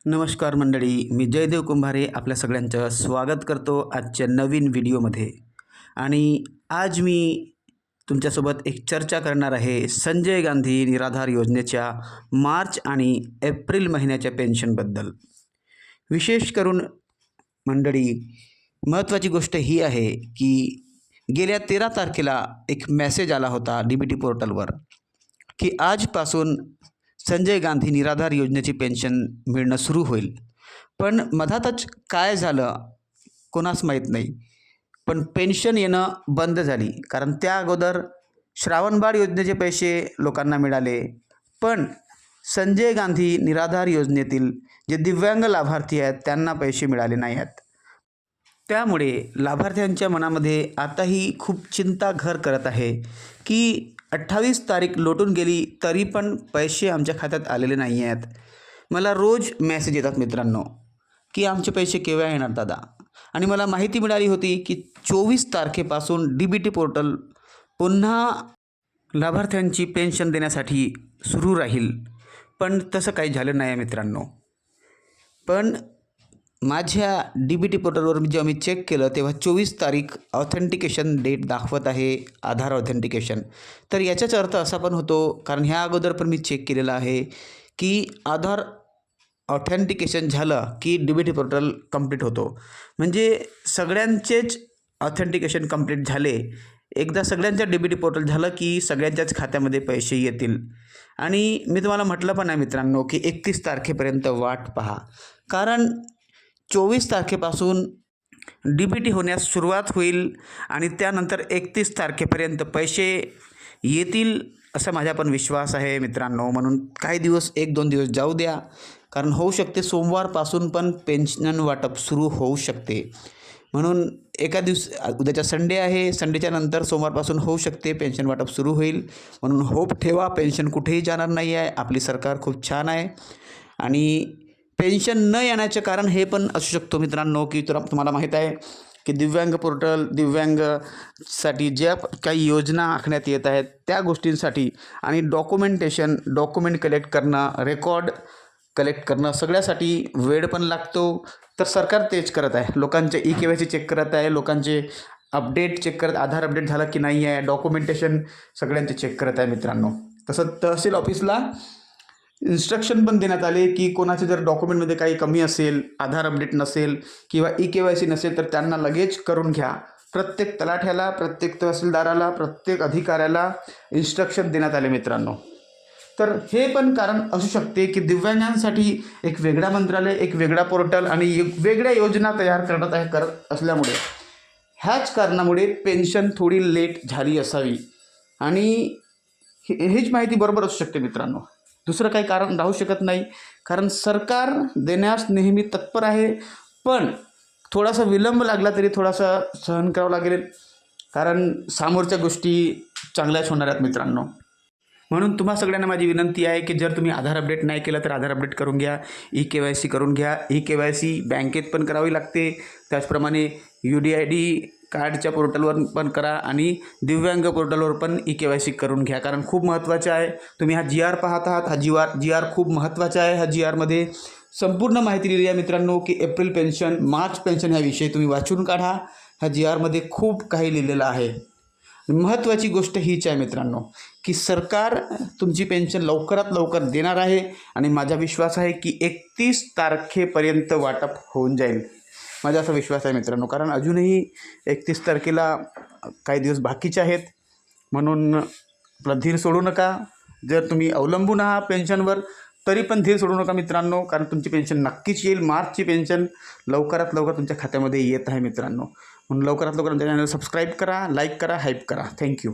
नमस्कार मंडळी, मी जयदेव कुंभारे आपल्या सगळ्यांचं स्वागत करतो आजच्या नवीन व्हिडिओमध्ये. आणि आज मी तुमच्यासोबत एक चर्चा करणार आहे संजय गांधी निराधार योजनेच्या मार्च आणि एप्रिल महिन्याच्या पेन्शनबद्दल. विशेष करून मंडळी, महत्त्वाची गोष्ट ही आहे की गेल्या 13 तारखेला एक मेसेज आला होता DBT पोर्टलवर की आजपासून संजय गांधी निराधार योजनेची पेन्शन मिळणं सुरू होईल. पण मधातच काय झालं कोणास माहीत नाही, पण पेन्शन येणं बंद झाली. कारण त्या अगोदर श्रावणबाळ योजनेचे पैसे लोकांना मिळाले, पण संजय गांधी निराधार योजनेतील जे दिव्यांग लाभार्थी आहेत त्यांना पैसे मिळाले नाही आहेत. त्यामुळे लाभार्थ्यांच्या मनामध्ये आताही खूप चिंता घर करत आहे की 28 तारीख लोटून गेली तरी पण पैसे आमच्या खात्यात आलेले नाही आहेत. मला रोज मेसेज येतात मित्रांनो की आमचे पैसे केव्हा येणार दादा. आणि मला माहिती मिळाली होती की 24 तारखेपासून DBT पोर्टल पुन्हा लाभार्थ्यांची पेन्शन देण्यासाठी सुरू राहील. पण तसं काही झालं नाही आहे मित्रांनो. पण माझ्या DBT पोर्टलवर जेव्हा मी चेक केलं तेव्हा 24 तारीख ऑथेंटिकेशन डेट दाखवत आहे, आधार ऑथेंटिकेशन. तर याचाच अर्थ असा पण होतो, कारण ह्या अगोदर पण मी चेक केलेलं आहे की आधार ऑथेंटिकेशन झालं की DBT पोर्टल कंप्लीट होतो. म्हणजे सगळ्यांचेच ऑथेंटिकेशन कंप्लीट झाले. एकदा सगळ्यांचं DBT पोर्टल झालं की सगळ्यांच्याच खात्यामध्ये पैसे येतील. आणि मी तुम्हाला म्हटलं पण आहे मित्रांनो की 31 तारखेपर्यंत वाट पहा, कारण 24 तारखेपासून DBT होण्यास सुरुवात होईल आणि त्यानंतर 31 तारखेपर्यंत पैसे येतील असा माझा पण विश्वास आहे मित्रांनो. म्हणून काही दिवस 1-2 दिवस जाऊ द्या, कारण होऊ शकते सोमवारपासून पण पेन्शन वाटप सुरू होऊ शकते. म्हणून एका उद्याचा संडे आहे, संडेच्या नंतर सोमवारपासून होऊ शकते पेन्शन वाटप सुरू होईल. म्हणून होप ठेवा, पेन्शन कुठेही जाणार नाही आहे. आपली सरकार खूप छान आहे. आणि पेन्शन न येण्याचे कारण हे पण असू शकतो मित्रांनो की तुम्हाला माहीत आहे की दिव्यांग पोर्टल, दिव्यांगसाठी ज्या काही योजना आखण्यात येत आहेत त्या गोष्टींसाठी आणि डॉक्युमेंट कलेक्ट करणं, रेकॉर्ड कलेक्ट करणं, सगळ्यासाठी वेळ पण लागतो. तर सरकार तेच करत आहे, लोकांचे EKYC चेक करत आहे, लोकांचे अपडेट चेक करत, आधार अपडेट झालं की नाही आहे, डॉक्युमेंटेशन सगळ्यांचे चेक करत आहे मित्रांनो. तसं तहसील ऑफिसला इन्स्ट्रक्शन पण देण्यात आले की कोणाचे जर डॉक्युमेंटमध्ये काही कमी असेल, आधार अपडेट नसेल किंवा EKYC नसेल तर त्यांना लगेच करून घ्या. प्रत्येक तलाठ्याला, प्रत्येक तहसीलदाराला, प्रत्येक अधिकाऱ्याला इन्स्ट्रक्शन देण्यात आले मित्रांनो. तर हे पण कारण असू शकते की दिव्यांगांसाठी एक वेगळा मंत्रालय, एक वेगळा पोर्टल आणि वेगळ्या योजना तयार करत असल्यामुळे ह्याच कारणामुळे पेन्शन थोडी लेट झाली असावी. आणि हीच माहिती बरोबर असू शकते मित्रांनो. दुसरं काही कारण राहू शकत नाही, कारण सरकार देण्यास नेहमी तत्पर आहे. पण थोडासा विलंब लागला तरी थोडासा सहन करावं लागेल, कारण समोरच्या गोष्टी चांगल्याच होणार आहेत मित्रांनो. म्हणून तुम्हा सगळ्यांना माझी विनंती आहे की जर तुम्ही आधार अपडेट नाही केलं तर आधार अपडेट करून घ्या, EKYC करून घ्या. EKYC बँकेत पण करावी लागते, त्याचप्रमाणे UDID कार्डच्या पोर्टलवर पण करा आणि दिव्यांग पोर्टलवर पण EKYC करून घ्या, कारण खूप महत्त्वाचं आहे. तुम्ही हा GR पाहत आहात, हा GR खूप महत्त्वाचा आहे. ह्या GRमध्ये संपूर्ण माहिती लिहिली आहे मित्रांनो की एप्रिल पेन्शन, मार्च पेन्शन ह्याविषयी तुम्ही वाचून काढा. ह्या GRमध्ये खूप काही लिहिलेलं आहे. महत्त्वाची गोष्ट हीच आहे मित्रांनो की सरकार तुमची पेन्शन लवकरात लवकर देणार आहे आणि माझा विश्वास आहे की 31 तारखेपर्यंत वाटप होऊन जाईल. माझा असा विश्वास आहे मित्रांनो, कारण अजूनही 31 तारखेला काही दिवस बाकीचे आहेत. म्हणून आपला धीर सोडू नका. जर तुम्ही अवलंबून आहात पेन्शनवर तरी पण धीर सोडू नका मित्रांनो, कारण तुमची पेन्शन नक्कीच येईल. मार्चची पेन्शन लवकरात लवकर तुमच्या खात्यामध्ये येत आहे मित्रांनो. म्हणून लवकरात लवकर आमच्या चॅनल सबस्क्राईब करा, लाईक करा, हाईप करा. थँक्यू.